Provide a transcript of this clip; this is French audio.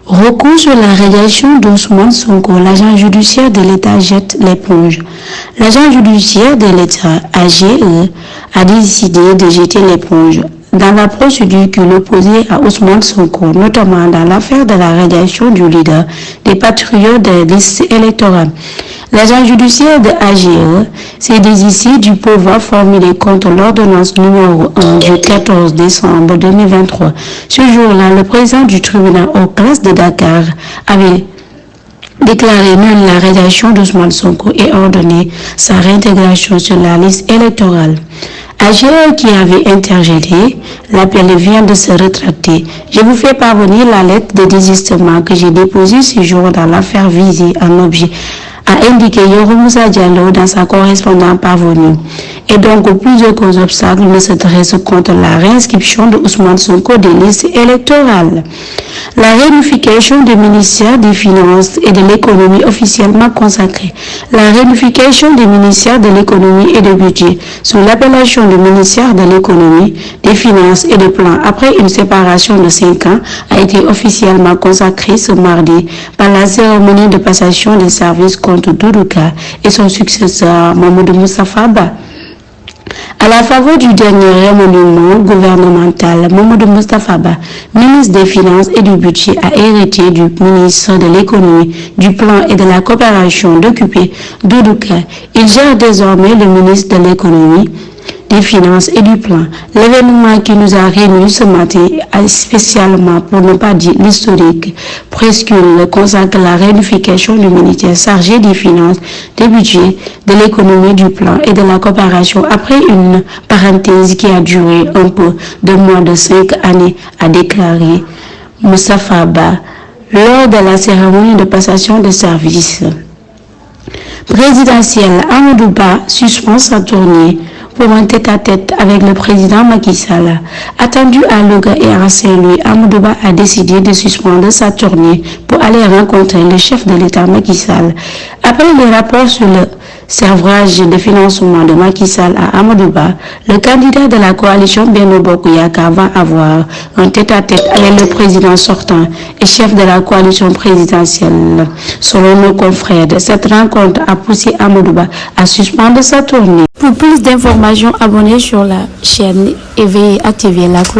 Recours sur la radiation d'Ousmane Sonko, l'agent judiciaire de l'État jette l'éponge. L'agent judiciaire de l'État, AGE, a décidé de jeter l'éponge dans la procédure qui l'opposait à Ousmane Sonko, notamment dans l'affaire de la radiation du leader des patriotes des listes électorales. L'agent judiciaire de AGE s'est désisté du pouvoir formulé contre l'ordonnance numéro 1 du 14 décembre 2023. Ce jour-là, le président du tribunal hors classe de Dakar avait déclaré nulle la radiation d'Ousmane Sonko et ordonné sa réintégration sur la liste électorale. AGE qui avait interjeté l'appel vient de se rétracter. Je vous fais parvenir la lettre de désistement que j'ai déposée ce jour dans l'affaire visée en objet, a indiqué Yoro Moussa Diallo dans sa correspondance parvenue. Et donc, plusieurs obstacles ne se dressent contre la réinscription de Ousmane Sonko des listes électorales. La réunification du ministère des Finances et de l'Économie officiellement consacrée. La réunification du ministère de l'Économie et du Budget sous l'appellation du ministère de l'Économie, des Finances et des Plans après une séparation de 5 ans a été officiellement consacrée ce mardi par la cérémonie de passation des services contre Doudouka et son successeur Mamadou Moustapha Ba. À la faveur du dernier remaniement gouvernemental, Mamadou Moustapha Ba, ministre des Finances et du Budget, a hérité du ministre de l'Économie, du Plan et de la Coopération d'occuper Doudouka. Il gère désormais le ministre de l'Économie, des Finances et du Plan. L'événement qui nous a réunis ce matin, spécialement pour ne pas dire l'historique, prescule consacre la réunification du ministère chargé des Finances, du Budget, de l'Économie, du Plan et de la Coopération après une parenthèse qui a duré un peu de moins de 5 années, a déclaré Moustapha Ba lors de la cérémonie de passation de services. Présidentielle, Amadou Ba suspend sa tournée pour un tête-à-tête avec le président Macky Sall. Attendu à Louga et à Saint-Louis, Amadou Ba a décidé de suspendre sa tournée pour aller rencontrer le chef de l'État Macky Sall. Après les rapports sur le servrage de financement de Macky Sall à Amadou Ba, le candidat de la coalition Benno Bokk Yakaar va avoir un tête-à-tête avec le président sortant et chef de la coalition présidentielle. Selon nos confrères, cette rencontre a poussé Amadou Ba à suspendre sa tournée. Pour plus d'informations, abonnez sur la chaîne et veuillez activer la cloche.